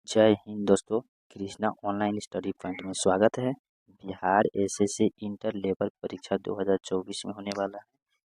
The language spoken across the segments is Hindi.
जय हिंद दोस्तों। कृष्णा ऑनलाइन स्टडी पॉइंट में स्वागत है। बिहार एसएससी इंटर लेवल परीक्षा 2024 में होने वाला है।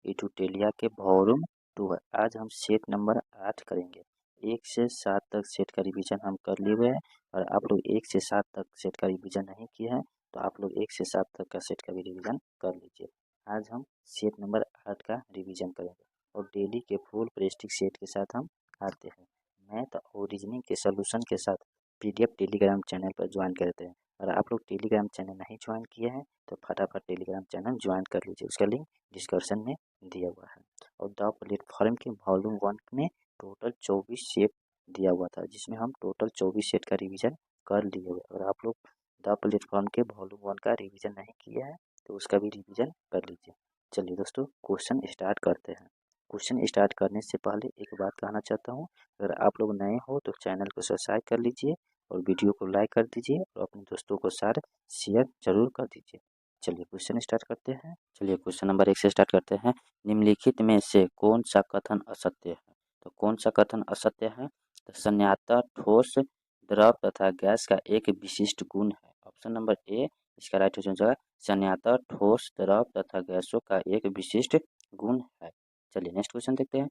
ये ट्यूटोरियल के वॉल्यूम 2 है। आज हम सेट नंबर 8 करेंगे। 1 से 7 तक सेट का रिवीजन हम कर लिए हुए हैं और आप लोग 1 से 7 तक सेट का रिवीजन नहीं किए हैं तो आप लोग 1 से 7 तक का सेट का भी रिवीजन कर लीजिए। आज हम सेट नंबर 8 का रिवीजन करेंगे और डेली के फुल प्रेस्टिक सेट के साथ हम आते हैं। मैथ और रीजनिंग के सोल्यूशन के साथ पीडीएफ टेलीग्राम चैनल पर ज्वाइन करते हैं। और आप लोग टेलीग्राम चैनल नहीं ज्वाइन किए हैं तो फटाफट टेलीग्राम चैनल ज्वाइन कर लीजिए। उसका लिंक डिस्क्रिप्शन में दिया हुआ है। और द प्लेटफॉर्म के वॉल्यूम 1 में टोटल 24 सेट दिया हुआ था जिसमें हम टोटल 24 सेट का रिवीजन कर लिए हुए। और आप लोग द प्लेटफॉर्म के वॉल्यूम 1 का रिवीजन नहीं किया है तो उसका भी रिवीजन कर लीजिए। चलिए दोस्तों क्वेश्चन स्टार्ट करते हैं। क्वेश्चन स्टार्ट करने से पहले एक बात कहना चाहता हूँ, अगर आप लोग नए हो तो चैनल को सब्सक्राइब कर लीजिए और वीडियो को लाइक कर दीजिए और अपने दोस्तों को साथ शेयर जरूर कर दीजिए। चलिए क्वेश्चन स्टार्ट करते हैं। चलिए क्वेश्चन नंबर 1 से स्टार्ट करते हैं। निम्नलिखित में से कौन सा कथन असत्य है? तो कौन सा कथन असत्य है? तो संज्ञाता ठोस, द्रव तथा गैस का एक विशिष्ट गुण है। ऑप्शन नंबर ए इसका राइट हो जाएगा। संज्ञाता ठोस, द्रव तथा गैसों का एक विशिष्ट गुण है। चलिए नेक्स्ट क्वेश्चन देखते हैं।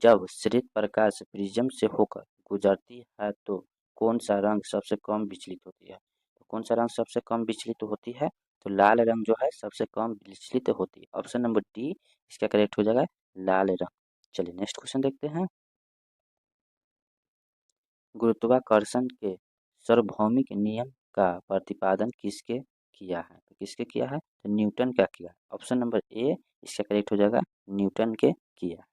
जब श्वेत प्रकाश प्रिज्म से होकर गुजरती है तो कौन सा रंग सबसे कम विचलित होती है? तो कौन सा रंग सबसे कम विचलित होती है? तो लाल रंग जो है सबसे कम विचलित होती है। ऑप्शन नंबर डी इसका करेक्ट हो जाएगा, लाल रंग। चलिए नेक्स्ट क्वेश्चन देखते हैं। गुरुत्वाकर्षण के सार्वभौमिक नियम का प्रतिपादन किसके किया है? तो किसके किया है? तो न्यूटन का किया है। ऑप्शन नंबर ए इसका करेक्ट हो जाएगा, न्यूटन के किया है।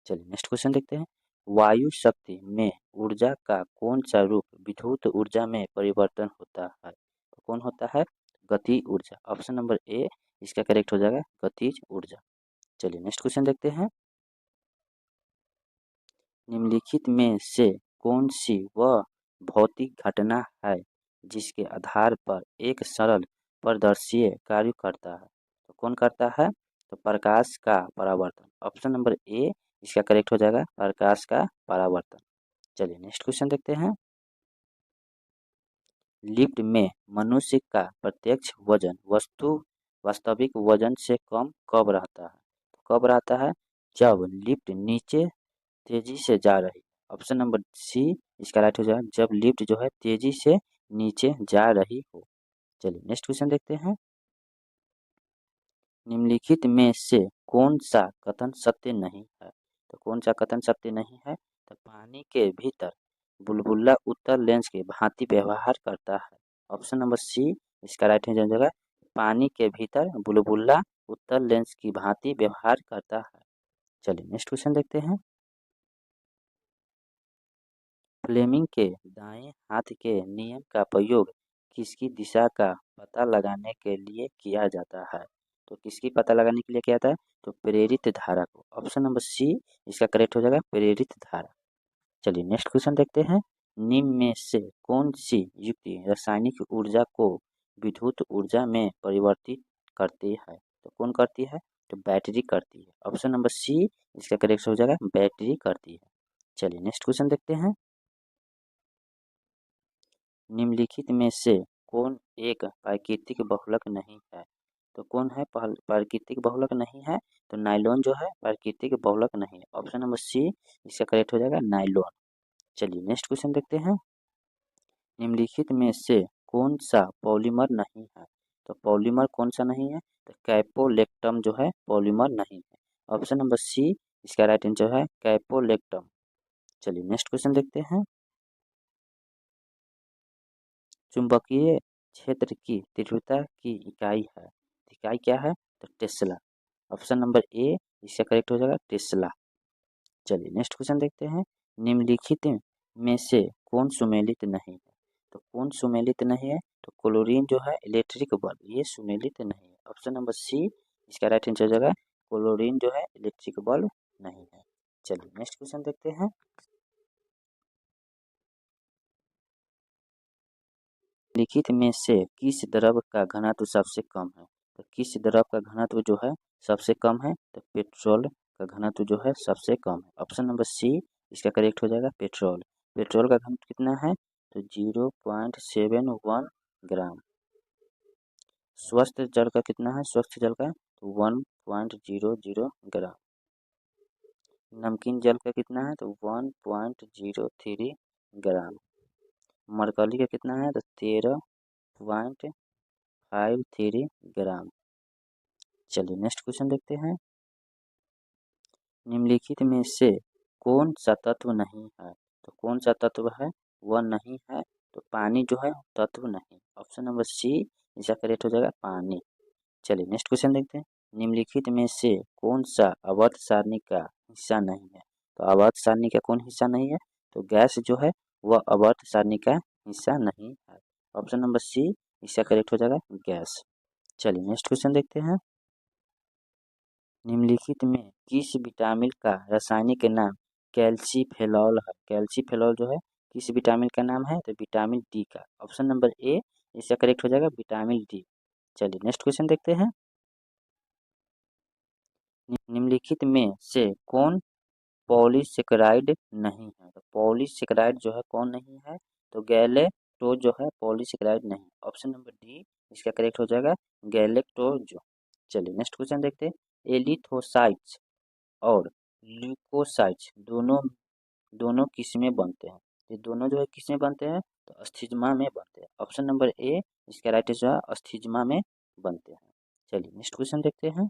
चलिए नेक्स्ट क्वेश्चन देखते हैं। वायु शक्ति में ऊर्जा का कौन सा रूप विद्युत ऊर्जा में परिवर्तन होता है? तो कौन होता है? गति ऊर्जा। ऑप्शन नंबर ए इसका करेक्ट हो जाएगा, गतिज ऊर्जा। चलिए नेक्स्ट क्वेश्चन देखते हैं। निम्नलिखित में से कौन सी वह भौतिक घटना है जिसके आधार पर एक सरल प्रदर्शीय कार्य करता है? तो कौन करता है? तो प्रकाश का परावर्तन। ऑप्शन नंबर ए इसका करेक्ट हो जाएगा, प्रकाश का परावर्तन। चलिए नेक्स्ट क्वेश्चन देखते हैं। लिफ्ट में मनुष्य का प्रत्यक्ष वजन वस्तु वास्तविक वजन से कम कब रहता है? तो कब रहता है? जब लिफ्ट नीचे तेजी से जा रही। ऑप्शन नंबर सी इसका राइट हो जाएगा, जब लिफ्ट जो है तेजी से नीचे जा रही हो। चलिए नेक्स्ट क्वेश्चन देखते हैं। निम्नलिखित में से कौन सा कथन सत्य नहीं है? तो कौन सा कथन सत्य नहीं है? तो पानी के भीतर बुलबुला उत्तल लेंस के भांति व्यवहार करता है। ऑप्शन नंबर सी इसका राइट हो जाएगा, पानी के भीतर बुलबुला उत्तल लेंस की भांति व्यवहार करता है। चलिए नेक्स्ट क्वेश्चन देखते हैं। फ्लेमिंग के दाएं हाथ के नियम का प्रयोग किसकी दिशा का पता लगाने के लिए किया जाता है? तो किसकी पता लगाने के लिए किया जाता है? तो प्रेरित धारा को। ऑप्शन नंबर सी इसका करेक्ट हो जाएगा, प्रेरित धारा। चलिए नेक्स्ट क्वेश्चन देखते हैं। निम्न में से कौन सी युक्ति रासायनिक ऊर्जा को विद्युत ऊर्जा में परिवर्तित करती है? तो कौन करती है? तो बैटरी करती है। ऑप्शन नंबर सी इसका करेक्ट हो जाएगा, बैटरी करती है। चलिए नेक्स्ट क्वेश्चन देखते हैं। निम्नलिखित में से कौन एक प्राकृतिक बहुलक नहीं है? तो कौन है प्राकृतिक बहुलक नहीं है? तो नायलॉन जो है प्राकृतिक बहुलक नहीं है। ऑप्शन नंबर सी इसका करेक्ट हो जाएगा, नायलॉन। चलिए नेक्स्ट क्वेश्चन देखते हैं। निम्नलिखित में से कौन सा पॉलीमर नहीं है? तो पॉलीमर कौन सा नहीं है? तो कैपोलेक्टम जो है पॉलीमर नहीं है। ऑप्शन नंबर सी इसका राइट आंसर है, कैपोलेक्टम। चलिए नेक्स्ट क्वेश्चन देखते हैं। चुंबकीय क्षेत्र की तीव्रता की इकाई है। इकाई क्या है? तो टेस्ला। ऑप्शन नंबर ए इसका करेक्ट हो जाएगा, टेस्ला। चलिए नेक्स्ट क्वेश्चन देखते हैं। निम्नलिखित में से कौन सुमेलित नहीं है? तो कौन सुमेलित नहीं है? तो क्लोरीन जो है इलेक्ट्रिक बल्ब ये सुमेलित नहीं है। ऑप्शन नंबर सी इसका राइट आंसर हो जाएगा, क्लोरीन जो है इलेक्ट्रिक बल्ब नहीं है। चलिए नेक्स्ट क्वेश्चन देखते हैं। लिखित में से किस द्रव का घनत्व सबसे कम है? तो किस द्रव का घनत्व जो है सबसे कम है? तो पेट्रोल का घनत्व जो है सबसे कम है। ऑप्शन नंबर सी इसका करेक्ट हो जाएगा, पेट्रोल। पेट्रोल का घनत्व कितना है? तो 0.71 ग्राम। स्वस्थ जल का कितना है, स्वच्छ जल का तो 1.00 ग्राम। नमकीन जल का कितना है तो 1.03 ग्राम। मरकली का कितना है तो 13.53 ग्राम। चलिए नेक्स्ट क्वेश्चन देखते हैं। निम्नलिखित में से कौन सा तत्व नहीं है, तो कौन सा तत्व है वह नहीं है, तो पानी जो है तत्व नहीं। ऑप्शन नंबर सी इसका करेक्ट हो जाएगा पानी। चलिए नेक्स्ट क्वेश्चन देखते हैं। निम्नलिखित में से कौन सा आवर्त सारणी का हिस्सा नहीं है, तो आवर्त सारणी का कौन हिस्सा नहीं है, तो गैस जो है वह आवर्त सारणी का हिस्सा नहीं है। ऑप्शन नंबर सी इसका करेक्ट हो जाएगा गैस। चलिए नेक्स्ट क्वेश्चन देखते हैं। निम्नलिखित में किस विटामिन का रासायनिक नाम कैल्सीफेरॉल है। कैल्सीफेरॉल जो है किस विटामिन का नाम है, तो विटामिन डी का। ऑप्शन नंबर ए इसका करेक्ट हो जाएगा विटामिन डी। चलिए नेक्स्ट क्वेश्चन देखते हैं। निम्नलिखित में से कौन पॉलीसेकेराइड नहीं है, तो पॉलीसेकेराइड जो है कौन नहीं है, तो गैलेक्टोज जो है पॉलीसेकेराइड नहीं। ऑप्शन नंबर डी इसका करेक्ट हो जाएगा गैलेक्टोज। चलिए नेक्स्ट क्वेश्चन देखते हैं। एलिथोसाइट्स और ल्यूकोसाइट्स दोनों दोनों किस में बनते हैं, ये दोनों जो है किस में बनते हैं, तो अस्थिज्मा में बनते हैं। ऑप्शन नंबर ए इसका राइट जो है अस्थिज्मा में बनते हैं। चलिए नेक्स्ट क्वेश्चन देखते हैं।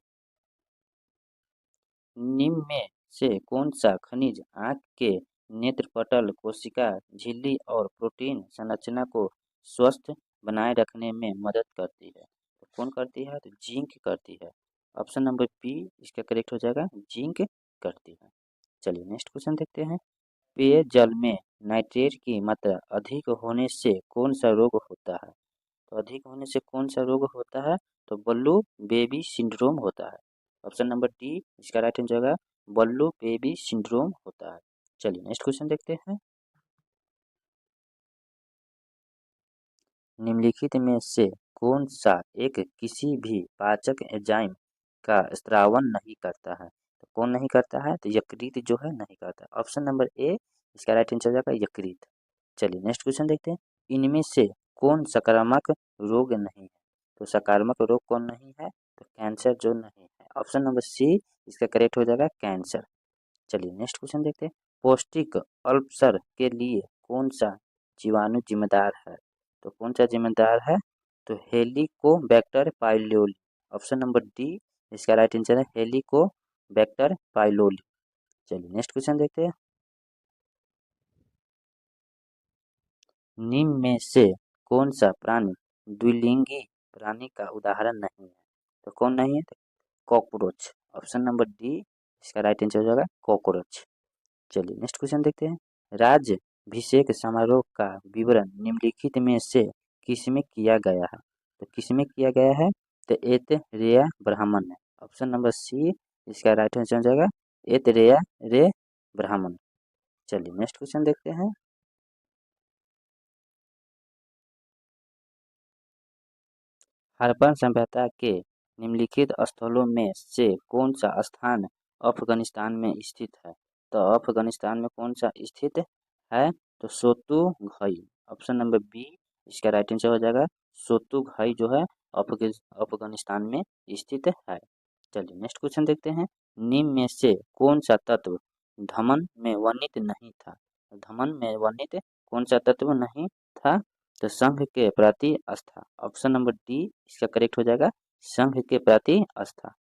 निम्न में से कौन सा खनिज आँख के नेत्रपटल, कोशिका झिल्ली और प्रोटीन संरचना को स्वस्थ बनाए रखने में मदद करती है, तो कौन करती है, तो जिंक करती है। ऑप्शन नंबर बी इसका करेक्ट हो जाएगा जिंक करती है। चलिए नेक्स्ट क्वेश्चन देखते हैं। पेयजल में नाइट्रेट की मात्रा अधिक होने से कौन सा रोग होता है, तो अधिक होने से कौन सा रोग होता है, तो बल्लू बेबी सिंड्रोम होता है। ऑप्शन नंबर डी इसका राइट आंसर होगा बल्लू बेबी सिंड्रोम होता है। चलिए नेक्स्ट क्वेश्चन देखते हैं। निम्नलिखित में से कौन सा एक किसी भी पाचक एंजाइम का स्त्रावन नहीं करता है, तो कौन नहीं करता है, तो यकृत जो है नहीं करता। ऑप्शन नंबर ए इसका राइट आंसर हो जाएगा यकृत। चलिए नेक्स्ट क्वेश्चन देखते हैं। इनमें से कौन सकारात्मक रोग नहीं है, तो सकारात्मक रोग कौन नहीं है, तो कैंसर जो नहीं है। ऑप्शन नंबर सी इसका करेक्ट हो जाएगा कैंसर। चलिए नेक्स्ट क्वेश्चन देखते हैं। पौष्टिक अल्सर के लिए कौन सा जीवाणु जिम्मेदार है, तो कौन सा जिम्मेदार है, तो Helicobacter pylori. Option number D इसका राइट आंसर है हेलिकोबैक्टर पाइलोरी। चलिए नेक्स्ट क्वेश्चन देखते हैं। निम्न में से कौन सा प्राणी द्विलिंगी प्राणी का उदाहरण नहीं है, तो कौन नहीं है, तो कॉकरोच। ऑप्शन नंबर डी इसका राइट आंसर हो जाएगा कॉकरोच। चलिए नेक्स्ट क्वेश्चन देखते हैं। राज्याभिषेक समारोह का विवरण निम्नलिखित में से किसमें किया गया है, तो किसमें किया गया है, तो ऐतरेय ब्राह्मण है। ऑप्शन नंबर सी इसका राइट आंसर हो जाएगा ऐतरेय रे ब्राह्मण। चलिए नेक्स्ट क्वेश्चन देखते हैं। हड़प्पन सभ्यता के निम्नलिखित स्थलों में से कौन सा स्थान अफगानिस्तान में स्थित है, तो अफगानिस्तान में कौन सा स्थित है, तो सोतुघई। ऑप्शन नंबर बी इसका राइट आंसर हो जाएगा सोतुघई जो है अफगानिस्तान में स्थित है। चलिए नेक्स्ट क्वेश्चन देखते हैं। निम्न में से कौन सा तत्व धमन में वर्णित नहीं था, धमन में वर्णित कौन सा तत्व नहीं था, तो संघ के प्रति आस्था। ऑप्शन नंबर डी इसका करेक्ट हो जाएगा संघ के प्रति आस्था।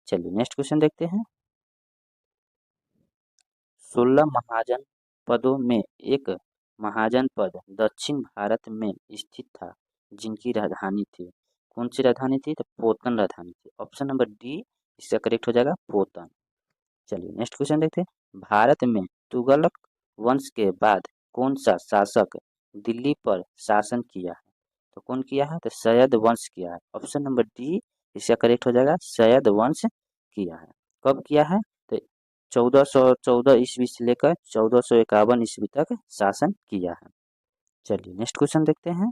चलिए नेक्स्ट क्वेश्चन देखते हैं। 16 महाजन पदों में एक महाजन पद दक्षिण भारत में स्थित था जिनकी राजधानी थी, कौन सी राजधानी थी, तो पोतन राजधानी थी। ऑप्शन नंबर डी इसका करेक्ट हो जाएगा पोतन। चलिए नेक्स्ट क्वेश्चन देखते हैं। भारत में तुगलक वंश के बाद कौन सा शासक दिल्ली पर शासन किया है, तो कौन किया है, तो सैयद वंश किया है। ऑप्शन नंबर डी इसका करेक्ट हो जाएगा सैयद वंश किया है। कब किया है, तो 1414 ईस्वी से लेकर 1451 ईस्वी तक शासन किया है। चलिए नेक्स्ट क्वेश्चन देखते हैं।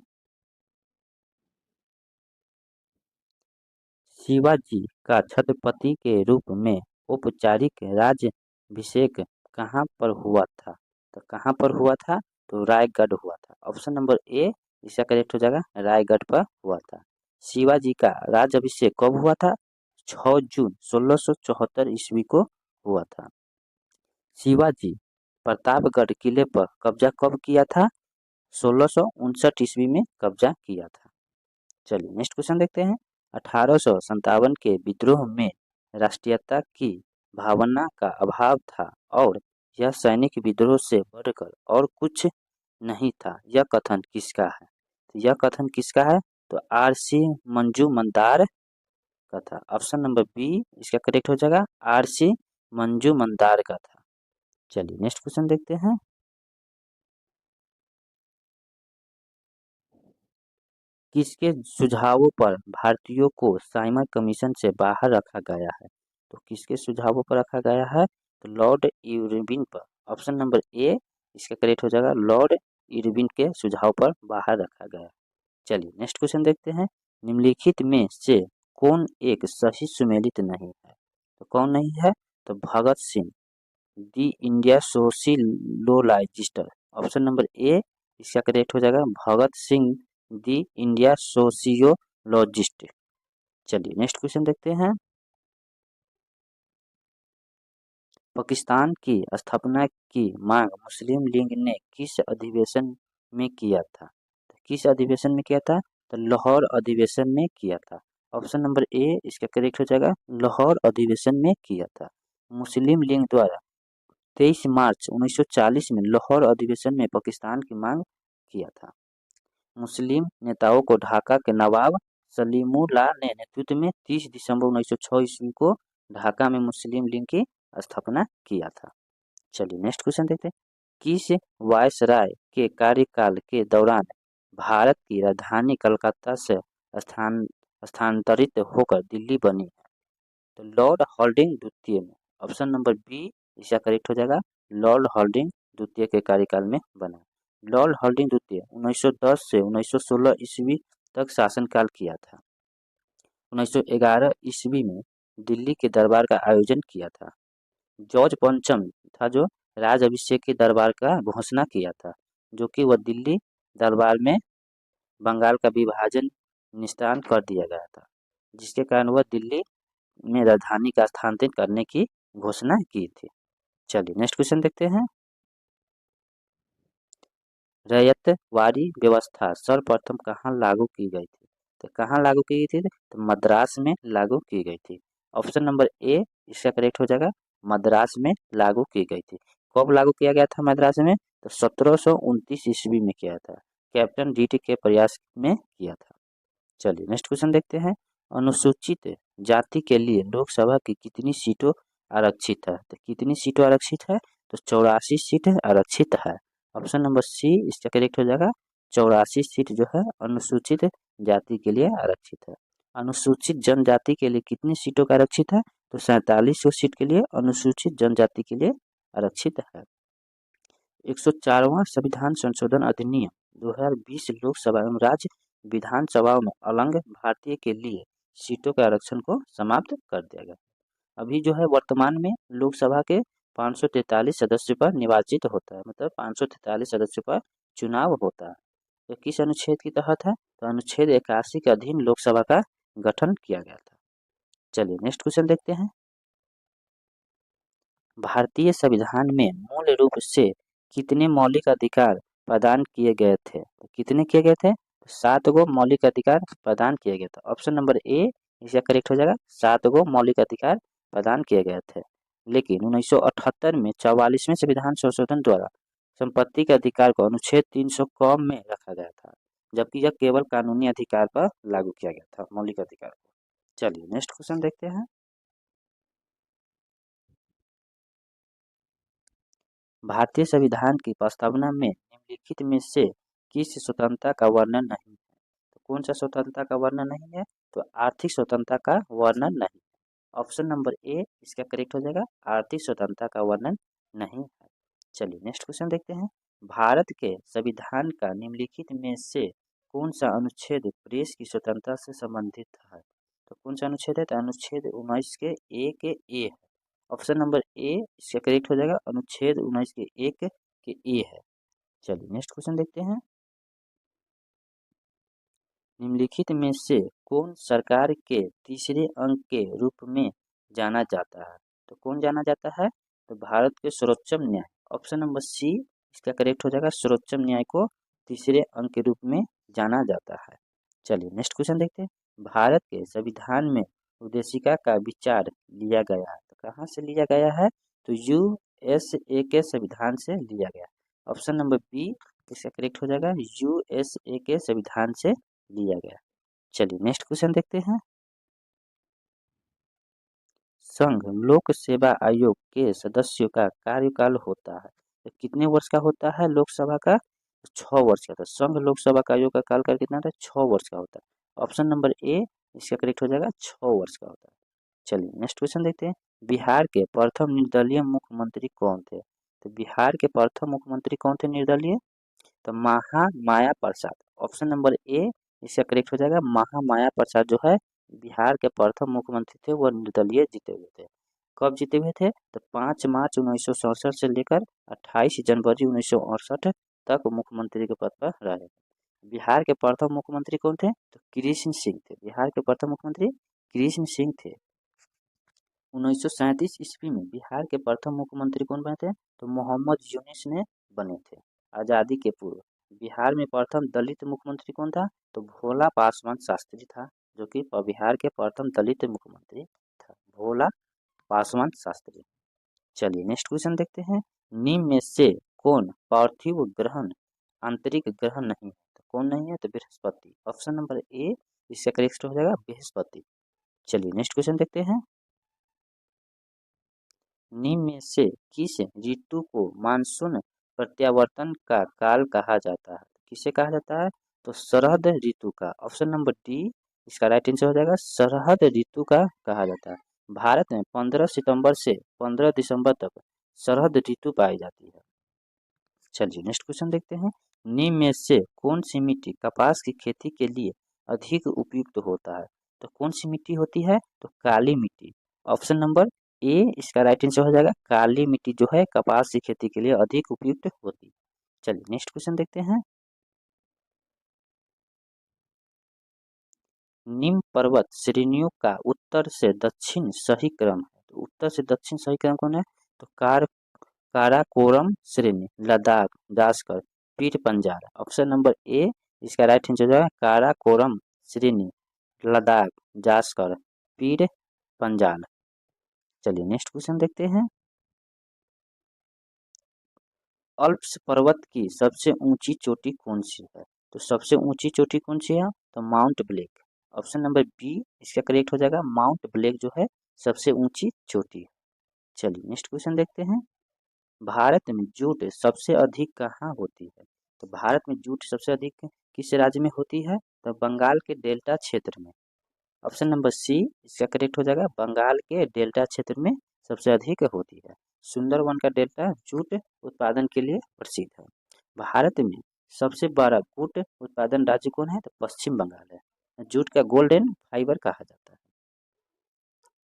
शिवाजी का छत्रपति के रूप में औपचारिक राज्याभिषेक कहाँ पर हुआ था, तो कहाँ पर हुआ था, तो रायगढ़ हुआ था। ऑप्शन नंबर ए इसका करेक्ट हो जाएगा, रायगढ़ पर हुआ था। शिवाजी का राज्याभिषेक कब हुआ था? 6 जून 1674 ईस्वी को हुआ था। शिवाजी प्रतापगढ़ किले पर कब्जा कब किया था? 1659 ईस्वी में कब्जा किया था। चलिए नेक्स्ट क्वेश्चन देखते हैं। 1857 के विद्रोह में राष्ट्रीयता की भावना का अभाव था और यह सैनिक विद्रोह से बढ़कर और कुछ नहीं था। यह कथन किसका है? तो यह कथन किसका है? तो आर.सी. मंजूमदार का था। ऑप्शन नंबर बी इसका करेक्ट हो जाएगा, आर.सी. मंजूमदार का था। चलिए नेक्स्ट क्वेश्चन देखते हैं। किसके सुझावों पर भारतीयों को साइमन कमीशन से बाहर रखा गया है? तो किसके सुझावों पर रखा गया है? तो लॉर्ड इरविन पर। ऑप्शन नंबर ए इसका करेक्ट हो जाएगा, लॉर्ड इरविन के सुझाव पर बाहर रखा गया। चलिए नेक्स्ट क्वेश्चन देखते हैं। निम्नलिखित में से कौन एक सही सुमेलित नहीं है? तो कौन नहीं है? तो Bhagat Singh the India sociologist. Option number A इसका करेक्ट हो जाएगा, Bhagat Singh the India sociologist. चलिए नेक्स्ट क्वेश्चन देखते हैं। पाकिस्तान की स्थापना की मांग मुस्लिम लीग ने किस अधिवेशन में किया था? तो किस अधिवेशन में किया था? तो लाहौर अधिवेशन में किया था। ऑप्शन नंबर ए इसका करेक्ट हो जाएगा, लाहौर अधिवेशन में किया था। मुस्लिम लीग द्वारा 23 मार्च 1940 में लाहौर अधिवेशन में पाकिस्तान की मांग किया था। मुस्लिम नेताओं को ढाका के नवाब सलीमुल्लाह ने नेतृत्व में 30 दिसंबर 1906 ईस्वी को ढाका में मुस्लिम लीग की स्थापना किया था। चलिए नेक्स्ट क्वेश्चन देखते हैं। किस वायसराय के कार्यकाल के दौरान भारत की राजधानी कलकत्ता से स्थान स्थानांतरित होकर दिल्ली बनी है? तो लॉर्ड हार्डिंग द्वितीय में। ऑप्शन नंबर बी इसका करेक्ट हो जाएगा, लॉर्ड हार्डिंग द्वितीय के कार्यकाल में बना। लॉर्ड हार्डिंग द्वितीय 1910 से 1916 ईस्वी तक शासनकाल किया था। 1911 ईस्वी में दिल्ली के दरबार का आयोजन किया था। जॉर्ज पंचम था जो राज अभिषेक के दरबार का घोषणा किया था, जो कि वह दिल्ली दरबार में बंगाल का विभाजन निस्तारण कर दिया गया था, जिसके कारण वह दिल्ली में राजधानी का स्थानांतरित करने की घोषणा की थी। चलिए नेक्स्ट क्वेश्चन देखते हैं। रैयतवाड़ी व्यवस्था सर्वप्रथम कहाँ लागू की गई थी? तो कहाँ लागू की गई थी? तो मद्रास में लागू की गई थी। ऑप्शन नंबर ए इसका करेक्ट हो जाएगा, मद्रास में लागू की गई थी। कब लागू किया गया था मद्रास में? तो 1729 ईस्वी में किया था, कैप्टन डीटी के प्रयास में किया था। चलिए नेक्स्ट क्वेश्चन देखते हैं। अनुसूचित जाति के लिए लोकसभा की कितनी सीटों आरक्षित है? तो कितनी सीटों आरक्षित है? तो 84 सीट आरक्षित है। ऑप्शन नंबर सी इसका करेक्ट हो जाएगा, 84 सीट जो है अनुसूचित जाति के लिए आरक्षित है। अनुसूचित जनजाति के लिए कितनी सीटों का आरक्षित है? तो 47 सीट के लिए अनुसूचित जनजाति के लिए आरक्षित है। 104वां संविधान संशोधन अधिनियम 2020 लोकसभा एवं राज्य विधानसभाओं में अलंग भारतीय के लिए सीटों के आरक्षण को समाप्त कर दिया गया। अभी जो है वर्तमान में लोकसभा के 543 सदस्यों पर निर्वाचित होता है, मतलब 543 सदस्यों पर चुनाव होता है। तो किस अनुच्छेद के तहत है? तो अनुच्छेद 81 के अधीन लोकसभा का गठन किया गया था। चलिए नेक्स्ट क्वेश्चन देखते हैं। भारतीय संविधान में मूल रूप से कितने मौलिक अधिकार प्रदान किए गए थे? तो कितने किए गए थे? 7 गो मौलिक अधिकार प्रदान किए गए थे। ऑप्शन नंबर ए इसका करेक्ट हो जाएगा, 7 गो मौलिक अधिकार प्रदान किए गए थे। लेकिन 1978 में 44वें संविधान संशोधन द्वारा संपत्ति के अधिकार को अनुच्छेद 300 क में रखा गया था, जबकि यह केवल कानूनी अधिकार पर लागू किया गया था, मौलिक अधिकार को। चलिए नेक्स्ट क्वेश्चन देखते हैं। भारतीय संविधान की प्रस्तावना में निम्नलिखित में से किस स्वतंत्रता का वर्णन नहीं है? तो कौन सा स्वतंत्रता का वर्णन नहीं है? तो आर्थिक स्वतंत्रता का वर्णन नहीं है। ऑप्शन नंबर ए इसका करेक्ट हो जाएगा, आर्थिक स्वतंत्रता का वर्णन नहीं है। चलिए नेक्स्ट क्वेश्चन देखते हैं। भारत के संविधान का निम्नलिखित में से कौन सा अनुच्छेद प्रेस की स्वतंत्रता से संबंधित है? तो कौन सा अनुच्छेद है? तो अनुच्छेद 19 के ए है। ऑप्शन नंबर ए इसका करेक्ट हो जाएगा, अनुच्छेद 19 के 1 के ए है। चलिए नेक्स्ट क्वेश्चन देखते हैं। निम्नलिखित में से कौन सरकार के तीसरे अंक के रूप में जाना जाता है? तो कौन जाना जाता है? तो भारत के सर्वोच्च न्याय। ऑप्शन नंबर सी इसका करेक्ट हो जाएगा। सर्वोच्च न्याय को तीसरे अंक के रूप में जाना जाता है। चलिए नेक्स्ट क्वेश्चन देखते हैं। भारत के संविधान में उद्देशिका का विचार लिया गया है। तो कहाँ से लिया गया है? तो यूएसए के संविधान से लिया गया। ऑप्शन नंबर बी इसका करेक्ट हो जाएगा। यूएसए के संविधान से लिया गया। चलिए नेक्स्ट क्वेश्चन देखते हैं। संघ लोक सेवा आयोग के सदस्यों का कार्यकाल होता है। तो कितने वर्ष का होता है लोकसभा का? 6 वर्ष का। तो संघ लोक सेवा आयोग का कार्यकाल कितना होता है? 6 वर्ष का होता है। ऑप्शन नंबर ए इसका करेक्ट हो जाएगा। 6 वर्ष का होता है। चलिए नेक्स्ट क्वेश्चन देखते हैं। बिहार के प्रथम निर्दलीय मुख्यमंत्री कौन थे? तो बिहार के प्रथम मुख्यमंत्री कौन थे निर्दलीय? तो महामाया प्रसाद। ऑप्शन नंबर ए इसका करेक्ट हो जाएगा। महामाया प्रसाद जो है बिहार के प्रथम मुख्यमंत्री थे, वह निर्दलीय जीते हुए थे। कब जीते हुए थे? तो 5 मार्च 1967 से लेकर 28 जनवरी 1968 तक मुख्यमंत्री के पद पर रहे। बिहार के प्रथम मुख्यमंत्री कौन थे? तो कृष्ण सिंह थे। बिहार के प्रथम मुख्यमंत्री कृष्ण सिंह थे। 1937 ईस्वी में बिहार के प्रथम मुख्यमंत्री कौन बने थे? तो मोहम्मद यूनिस ने बने थे। आज़ादी के पूर्व बिहार में प्रथम दलित मुख्यमंत्री कौन था? तो भोला पासवान शास्त्री था, जो कि बिहार के प्रथम दलित मुख्यमंत्री था, भोला पासवान शास्त्री। चलिए नेक्स्ट क्वेश्चन देखते हैं। निम्न में से कौन पार्थिव ग्रहण आंतरिक ग्रह नहीं है? तो कौन नहीं है? तो बृहस्पति। ऑप्शन नंबर ए इसका करेक्ट हो जाएगा बृहस्पति। चलिए नेक्स्ट क्वेश्चन देखते हैं। निम्न में से किस ऋतु को मानसून प्रत्यावर्तन का काल कहा जाता है? किसे कहा जाता है? तो शरद ऋतु का। ऑप्शन नंबर डी इसका राइट आंसर हो जाएगा। शरद ऋतु का कहा जाता है। भारत में 15 सितंबर से 15 दिसंबर तक शरद ऋतु पाई जाती है। चलिए नेक्स्ट क्वेश्चन देखते हैं। निम्न में से कौन सी मिट्टी कपास की खेती के लिए अधिक उपयुक्त होता है? तो कौन सी मिट्टी होती है? तो काली मिट्टी। ऑप्शन नंबर ए इसका राइट आंसर हो जाएगा। काली मिट्टी जो है कपास की खेती के लिए अधिक उपयुक्त होती है। चलिए नेक्स्ट क्वेश्चन देखते हैं। निम्न पर्वत श्रेणियों का उत्तर से दक्षिण सही क्रम है। तो उत्तर से दक्षिण सही क्रम कौन है? तो काराकोरम श्रेणी, Ladakh, Zanskar, Pir Panjal. Option number A इसका राइट आंसर है काराकोरम श्रेणी, लद्दाख, जास्कर, पीर पंजाल। चलिए नेक्स्ट क्वेश्चन देखते हैं। अल्प्स पर्वत की सबसे ऊंची चोटी कौन सी है? तो सबसे ऊंची चोटी कौन सी है? तो mount black. Option number B इसका करेक्ट हो जाएगा। माउंट ब्लैक जो है सबसे ऊंची चोटी है। चलिए नेक्स्ट क्वेश्चन देखते हैं। भारत में जूट सबसे अधिक कहाँ होती है? तो भारत में जूट सबसे अधिक किस राज्य में होती है? तो बंगाल के डेल्टा क्षेत्र में। ऑप्शन नंबर सी इसका करेक्ट हो जाएगा। बंगाल के डेल्टा क्षेत्र में सबसे अधिक होती है। सुंदरवन का डेल्टा जूट उत्पादन के लिए प्रसिद्ध है। भारत में सबसे बड़ा जूट उत्पादन राज्य कौन है? तो पश्चिम बंगाल है। जूट का गोल्डन फाइबर कहा जाता है।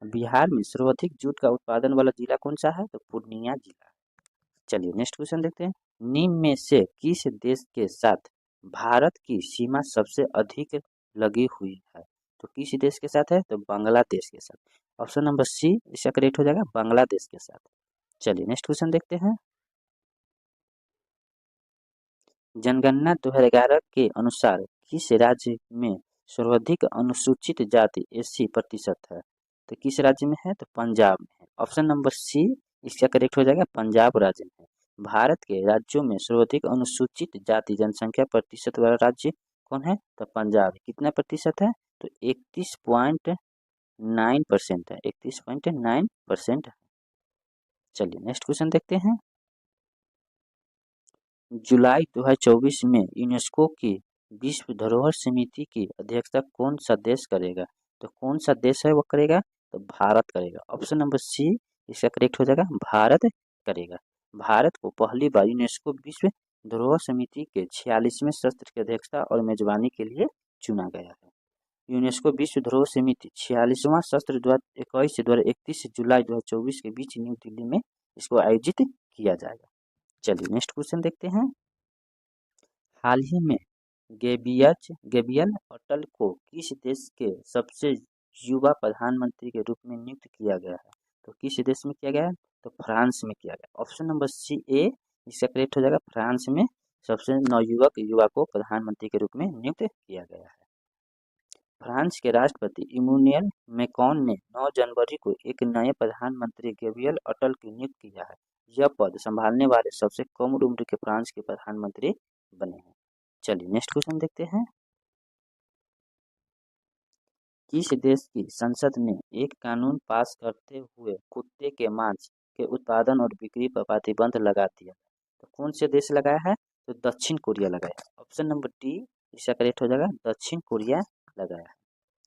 बिहार में सर्वाधिक जूट का उत्पादन वाला जिला कौन सा है? तो पूर्णिया जिला। चलिए नेक्स्ट क्वेश्चन देखते हैं। निम्न में से किस देश के साथ भारत की सीमा सबसे अधिक लगी हुई है? तो किस देश के साथ है? तो बांग्लादेश के साथ। ऑप्शन नंबर सी इसका करेक्ट हो जाएगा। बांग्लादेश के साथ। चलिए नेक्स्ट क्वेश्चन देखते हैं। जनगणना 2011 के अनुसार किस राज्य में सर्वाधिक अनुसूचित जाति एससी प्रतिशत है? तो किस राज्य में है? तो पंजाब में है। ऑप्शन नंबर सी इसका करेक्ट हो जाएगा। पंजाब राज्य में है। भारत के राज्यों में सर्वाधिक अनुसूचित जाति जनसंख्या प्रतिशत वाला राज्य कौन है? तो पंजाब। कितना प्रतिशत है? तो 31.9% है। 31.9% है। चलिए नेक्स्ट क्वेश्चन देखते हैं। जुलाई 2024 में यूनेस्को की विश्व धरोहर समिति की अध्यक्षता कौन सा देश करेगा? तो कौन सा देश है वो करेगा? तो भारत करेगा। ऑप्शन नंबर सी इसका करेक्ट हो जाएगा। भारत करेगा। भारत को पहली बार यूनेस्को विश्व धरोहर समिति के 46वें सत्र की अध्यक्षता और मेजबानी के लिए चुना गया है। यूनेस्को विश्व धरोहर समिति 46वां सत्र 2021 से 31 जुलाई 2024 के बीच न्यू दिल्ली में इसको आयोजित किया जाएगा। चलिए नेक्स्ट क्वेश्चन देखते हैं। हाल ही में गैब्रियल अटल को किस देश के सबसे युवा प्रधानमंत्री के रूप में नियुक्त किया गया है? तो किस देश में किया गया है? तो फ्रांस में किया गया। ऑप्शन नंबर सी ए इसका करेक्ट हो जाएगा। फ्रांस में सबसे नवयुवक युवा को प्रधानमंत्री के रूप में नियुक्त किया गया है। फ्रांस के राष्ट्रपति इमैनुअल मैक्रोन ने 9 जनवरी को एक नए प्रधानमंत्री गैब्रियल अटल की नियुक्त किया है। यह पद संभालने वाले सबसे कम उम्र के फ्रांस के प्रधानमंत्री बने हैं। चलिए नेक्स्ट क्वेश्चन देखते हैं। किस देश की संसद ने एक कानून पास करते हुए कुत्ते के मांस के उत्पादन और बिक्री पर प्रतिबंध लगा दिया? तो कौन से देश लगाया है? तो दक्षिण कोरिया लगाया है। ऑप्शन नंबर डी इसका करेक्ट हो जाएगा। दक्षिण कोरिया लगाया है।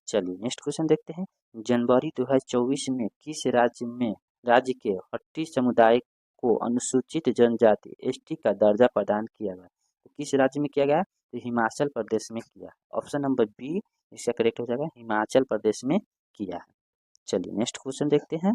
चलिए नेक्स्ट क्वेश्चन देखते हैं। जनवरी 2024 में किस राज्य के हट्टी समुदाय को अनुसूचित जनजाति एसटी का दर्जा प्रदान किया गया? तो किस राज्य में किया गया? तो हिमाचल प्रदेश में किया। ऑप्शन नंबर बी इसका करेक्ट हो जाएगा। हिमाचल प्रदेश में किया है। चलिए नेक्स्ट क्वेश्चन देखते हैं।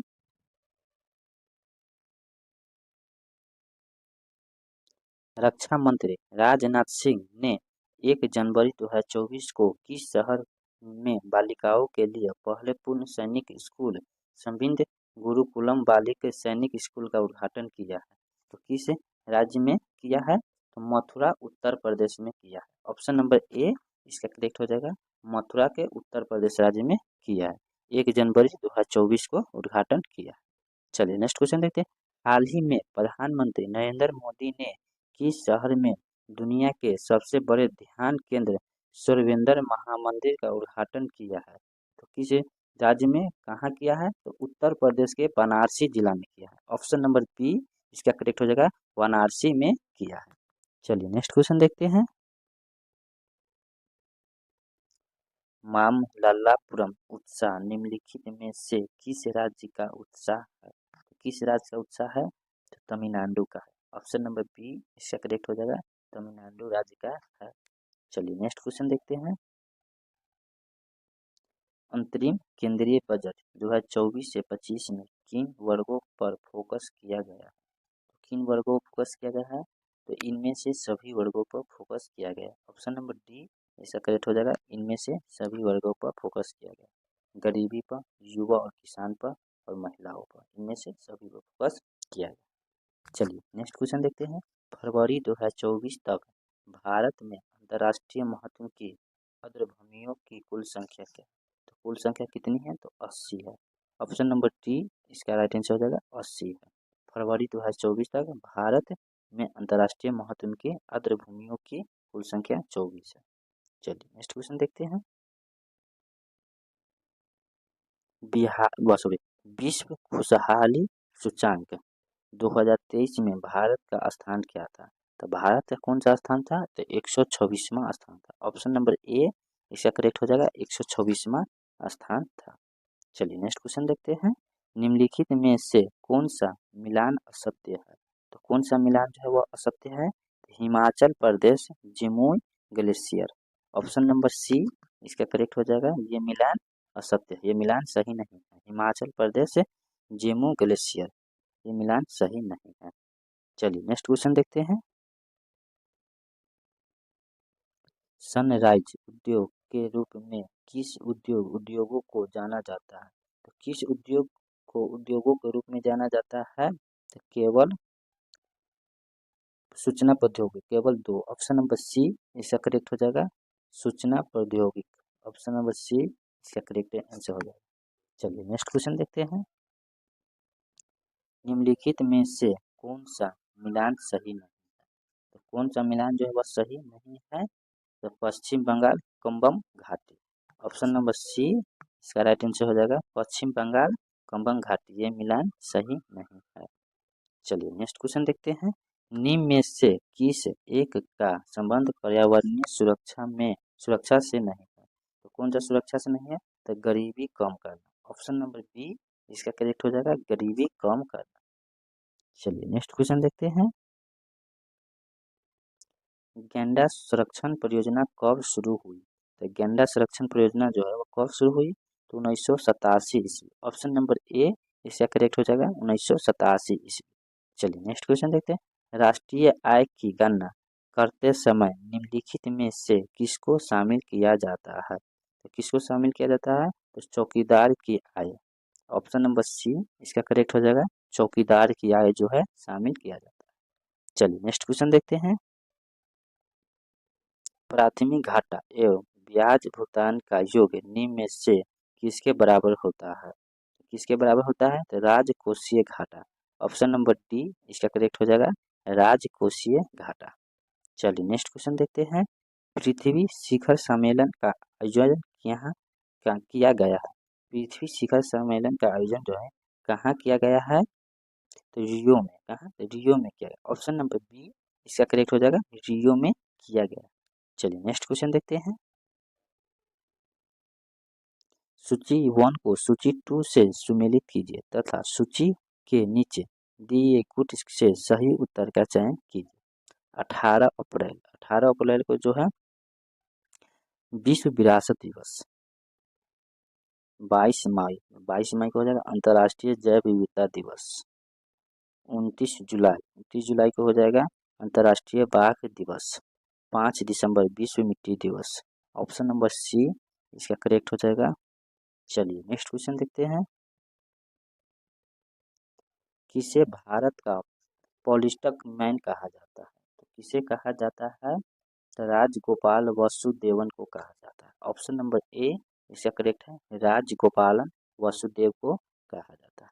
रक्षा मंत्री राजनाथ सिंह ने 1 जनवरी 2024 को किस शहर में बालिकाओं के लिए पहले पूर्ण सैनिक स्कूल संबंध गुरुकुलम बालिका सैनिक स्कूल का उद्घाटन किया है? तो किस राज्य में किया है? तो मथुरा उत्तर प्रदेश में किया है। ऑप्शन नंबर ए इसका करेक्ट हो जाएगा। मथुरा के उत्तर प्रदेश राज्य में किया है। 1 जनवरी 2024 को उद्घाटन किया। चलिए नेक्स्ट क्वेश्चन देखते हैं। हाल ही में प्रधानमंत्री नरेंद्र मोदी ने किस शहर में दुनिया के सबसे बड़े ध्यान केंद्र सूर्येंद्र महामंदिर का उद्घाटन किया है? तो किस राज्य में कहाँ किया है? तो उत्तर प्रदेश के वाराणसी जिला में किया है। ऑप्शन नंबर बी इसका करेक्ट हो जाएगा। वाराणसी में किया है। चलिए नेक्स्ट क्वेश्चन देखते हैं। मामल्लापुरम उत्सव निम्नलिखित में से किस राज्य का उत्सव है? तो किस राज्य का उत्सव है? तो तमिलनाडु का है। ऑप्शन नंबर बी इसका करेक्ट हो जाएगा। तमिलनाडु राज्य का है। चलिए नेक्स्ट क्वेश्चन देखते हैं। अंतरिम केंद्रीय बजट 2024 से 25 में किन वर्गों पर फोकस किया गया है? तो किन वर्गों पर फोकस किया गया है? तो इनमें से सभी वर्गों पर फोकस किया गया। ऑप्शन नंबर डी इसका करेक्ट हो जाएगा। इनमें से सभी वर्गों पर फोकस किया गया। गरीबी पर, युवा और किसान पर और महिलाओं पर, इनमें से सभी पर फोकस किया गया। चलिए नेक्स्ट क्वेश्चन देखते हैं। फरवरी 2024 तक भारत में अंतर्राष्ट्रीय महत्व की आर्द्रभूमियों की कुल संख्या क्या है? तो कुल संख्या कितनी है? तो 80 है। ऑप्शन नंबर डी इसका राइट आंसर हो जाएगा। 80 है। फरवरी 2024 तक भारत में अंतर्राष्ट्रीय महत्व की आर्द्रभूमियों की कुल संख्या 24 है। चलिए नेक्स्ट क्वेश्चन देखते हैं। विश्व खुशहाली सूचांक 2023 में भारत का स्थान क्या था? तो भारत का कौन सा स्थान था? तो 126वां स्थान था। ऑप्शन नंबर ए इसका करेक्ट हो जाएगा। 126वां स्थान था। चलिए नेक्स्ट क्वेश्चन देखते हैं। निम्नलिखित में से कौन सा मिलान असत्य है? तो कौन सा मिलान जो है वो असत्य है? Himachal Pradesh Jamui glacier. Option number C इसका करेक्ट हो जाएगा। ये मिलान असत्य है। ये मिलान सही नहीं है। हिमाचल प्रदेश जम्मू ग्लेशियर ये मिलान सही नहीं है। चलिए नेक्स्ट क्वेश्चन देखते हैं। सनराइज उद्योग के रूप में किस उद्योगों को जाना जाता है? तो किस उद्योग को उद्योगों के रूप में जाना जाता है? तो केवल सूचना प्रौद्योगिकी, केवल दो। ऑप्शन नंबर सी इसका करेक्ट हो जाएगा। सूचना प्रौद्योगिकी। ऑप्शन नंबर सी इसका करेक्ट आंसर हो जाएगा। चलिए नेक्स्ट क्वेश्चन देखते हैं। निम्नलिखित में से कौन सा मिलान सही नहीं है? तो कौन सा मिलान जो है वह सही नहीं है? तो पश्चिम बंगाल कंबम घाटी। ऑप्शन नंबर सी इसका राइट आंसर हो जाएगा। पश्चिम बंगाल कंबम घाटी ये मिलान सही नहीं है। चलिए नेक्स्ट क्वेश्चन देखते हैं। निम्न में से किस एक का संबंध पर्यावरणीय सुरक्षा से नहीं है? तो कौन सा सुरक्षा से नहीं है? तो गरीबी कम करना। ऑप्शन नंबर बी इसका करेक्ट हो जाएगा। गरीबी कम करना। चलिए नेक्स्ट क्वेश्चन देखते हैं। गैंडा संरक्षण परियोजना कब शुरू हुई? तो गैंडा संरक्षण परियोजना जो है वो कब शुरू हुई? तो 1987 ईस्वी। ऑप्शन नंबर ए इसका करेक्ट हो जाएगा। 1987 ईस्वी। चलिए नेक्स्ट क्वेश्चन देखते हैं। राष्ट्रीय आय की गणना करते समय निम्नलिखित में से किसको शामिल किया जाता है? तो किसको शामिल किया जाता है? तो चौकीदार की आय। ऑप्शन नंबर सी इसका करेक्ट हो जाएगा। चौकीदार की आय जो है शामिल किया जाता है। चलिए नेक्स्ट क्वेश्चन देखते हैं। प्राथमिक घाटा एवं ब्याज भुगतान का योग निम्न में से किसके बराबर होता है? किसके बराबर होता है? तो राजकोषीय घाटा। ऑप्शन नंबर डी इसका करेक्ट हो जाएगा। राजकोषीय घाटा। चलिए नेक्स्ट क्वेश्चन देखते हैं। पृथ्वी शिखर सम्मेलन का आयोजन यहाँ किया गया है? पृथ्वी शिखर सम्मेलन का आयोजन जो है कहाँ किया गया है? तो रियो में। कहाँ? तो रियो में किया गया। ऑप्शन नंबर बी इसका करेक्ट हो जाएगा। रियो में किया गया। चलिए नेक्स्ट क्वेश्चन देखते हैं। सूची 1 को सूची 2 से सुमेलित कीजिए तथा सूची के नीचे दिए गुट से सही उत्तर का चयन कीजिए। 18 अप्रैल को जो है विश्व विरासत दिवस। 22 मई को हो जाएगा अंतर्राष्ट्रीय जैव विविधता दिवस। 29 जुलाई को हो जाएगा अंतर्राष्ट्रीय बाघ दिवस। 5 दिसंबर विश्व मिट्टी दिवस। ऑप्शन नंबर सी इसका करेक्ट हो जाएगा। चलिए नेक्स्ट क्वेश्चन देखते हैं। किसे भारत का पॉलिस्टक मैन कहा जाता है? तो किसे कहा जाता है? तो राजगोपाल वसुदेवन को कहा जाता है। ऑप्शन नंबर ए इसका करेक्ट है। राजगोपालन वसुदेव को कहा जाता है।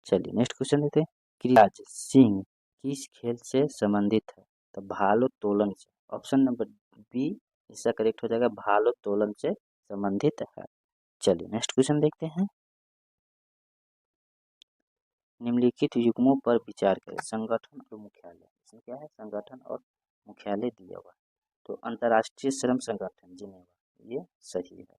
चलिए नेक्स्ट क्वेश्चन देखते हैं। क्रियाज सिंह किस खेल से संबंधित है? तो भालोत्तोलन से। ऑप्शन नंबर बी इसका करेक्ट हो जाएगा। भालोत्तोलन से संबंधित है। चलिए नेक्स्ट क्वेश्चन देखते हैं। निम्नलिखित युग्मों पर विचार करें। संगठन और मुख्यालय। इसमें क्या है? संगठन और मुख्यालय दिया हुआ है। तो अंतर्राष्ट्रीय श्रम संगठन जिनेवा ये सही है।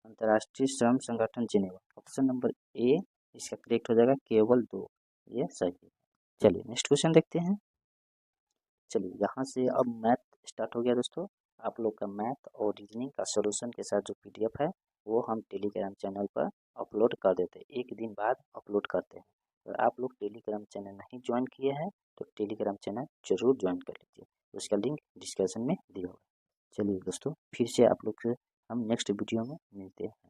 अंतर्राष्ट्रीय श्रम संगठन जिनेवा। ऑप्शन नंबर ए इसका करेक्ट हो जाएगा। केवल 2 ये सही है। चलिए नेक्स्ट क्वेश्चन देखते हैं। चलिए यहाँ से अब मैथ स्टार्ट हो गया दोस्तों। आप लोग का मैथ और रीजनिंग का सॉल्यूशन के साथ जो पीडीएफ है वो हम टेलीग्राम चैनल पर अपलोड कर देते हैं। एक दिन बाद अपलोड करते हैं। अगर आप लोग टेलीग्राम चैनल नहीं ज्वाइन किए हैं तो टेलीग्राम चैनल जरूर ज्वाइन कर लीजिए। उसका लिंक डिस्क्रिप्शन में दिया हुआ है। चलिए दोस्तों फिर से आप लोग से हम नेक्स्ट वीडियो में मिलते हैं।